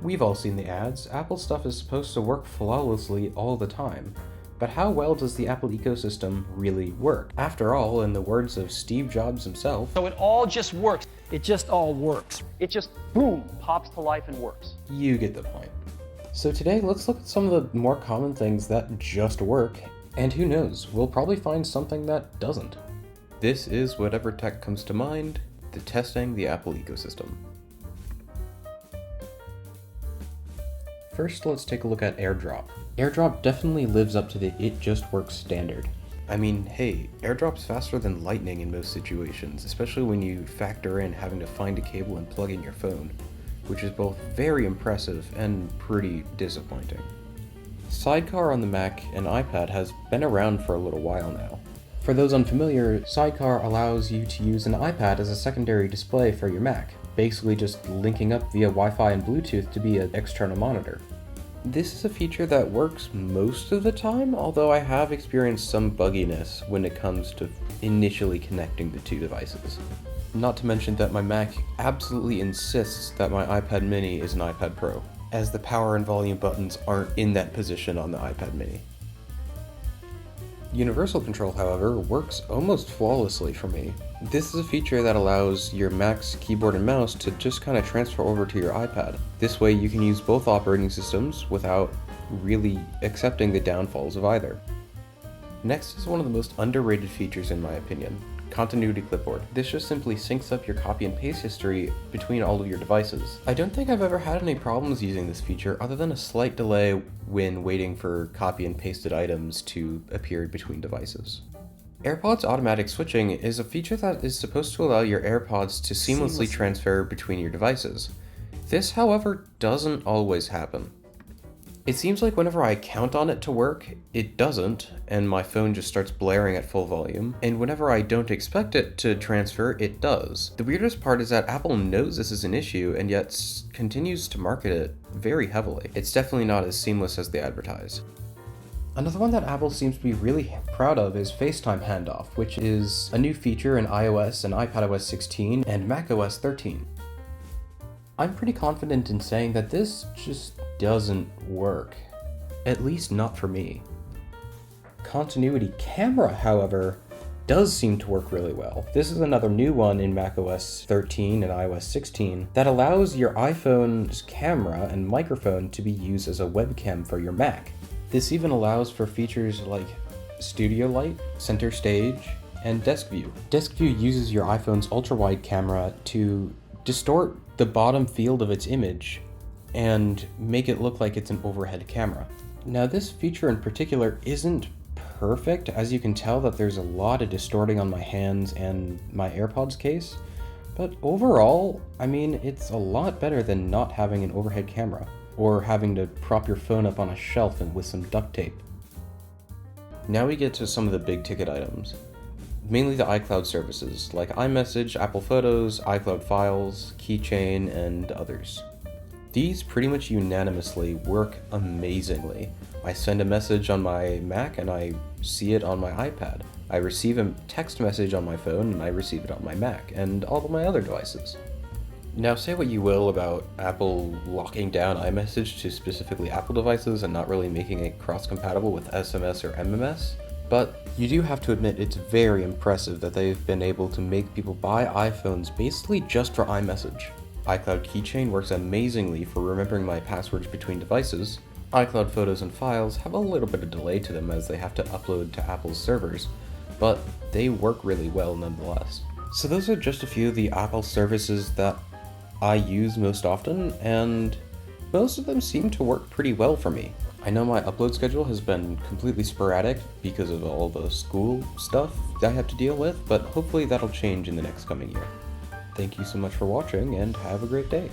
We've all seen the ads. Apple stuff is supposed to work flawlessly all the time. But how well does the Apple ecosystem really work? After all, in the words of Steve Jobs himself, So it all just works. It just all works. It just, boom, pops to life and works. you get the point. So today, let's look at some of the more common things that just work, and who knows, we'll probably find something that doesn't. This is whatever tech comes to mind, the testing the Apple ecosystem. First, let's take a look at AirDrop. AirDrop definitely lives up to the "it just works" standard. I mean, hey, AirDrop's faster than lightning in most situations, especially when you factor in having to find a cable and plug in your phone, which is both very impressive and pretty disappointing. Sidecar on the Mac and iPad has been around for a little while now. For those unfamiliar, Sidecar allows you to use an iPad as a secondary display for your Mac, basically just linking up via Wi-Fi and Bluetooth to be an external monitor. This is a feature that works most of the time, although I have experienced some bugginess when it comes to initially connecting the two devices. Not to mention that my Mac absolutely insists that my iPad mini is an iPad Pro, as the power and volume buttons aren't in that position on the iPad mini. Universal Control, however, works almost flawlessly for me. This is a feature that allows your Mac's keyboard and mouse to just kind of transfer over to your iPad. This way you can use both operating systems without really accepting the downfalls of either. Next is one of the most underrated features in my opinion, Continuity Clipboard. This just simply syncs up your copy and paste history between all of your devices. I don't think I've ever had any problems using this feature other than a slight delay when waiting for copy and pasted items to appear between devices. AirPods automatic switching is a feature that is supposed to allow your AirPods to seamlessly transfer between your devices. This, however, doesn't always happen. It seems like whenever I count on it to work, it doesn't, and my phone just starts blaring at full volume, and whenever I don't expect it to transfer, it does. The weirdest part is that Apple knows this is an issue and yet continues to market it very heavily. It's definitely not as seamless as they advertise. Another one that Apple seems to be really proud of is FaceTime Handoff, which is a new feature in iOS and iPadOS 16 and macOS 13. I'm pretty confident in saying that this just doesn't work. At least not for me. Continuity Camera, however, does seem to work really well. This is another new one in macOS 13 and iOS 16 that allows your iPhone's camera and microphone to be used as a webcam for your Mac. This even allows for features like Studio Light, Center Stage, and Desk View. Desk View uses your iPhone's ultra-wide camera to distort the bottom field of its image and make it look like it's an overhead camera. Now this feature in particular isn't perfect, as you can tell that there's a lot of distorting on my hands and my AirPods case, but overall, I mean, it's a lot better than not having an overhead camera, or having to prop your phone up on a shelf and with some duct tape. Now we get to some of the big ticket items. Mainly the iCloud services, like iMessage, Apple Photos, iCloud Files, Keychain, and others. These pretty much unanimously work amazingly. I send a message on my Mac and I see it on my iPad. I receive a text message on my phone and I receive it on my Mac, and all of my other devices. Now say what you will about Apple locking down iMessage to specifically Apple devices and not really making it cross-compatible with SMS or MMS, but you do have to admit it's very impressive that they've been able to make people buy iPhones basically just for iMessage. iCloud Keychain works amazingly for remembering my passwords between devices. iCloud Photos and Files have a little bit of delay to them as they have to upload to Apple's servers, but they work really well nonetheless. So those are just a few of the Apple services that I use most often, and most of them seem to work pretty well for me. I know my upload schedule has been completely sporadic because of all the school stuff I have to deal with, but hopefully that'll change in the next coming year. Thank you so much for watching, and have a great day.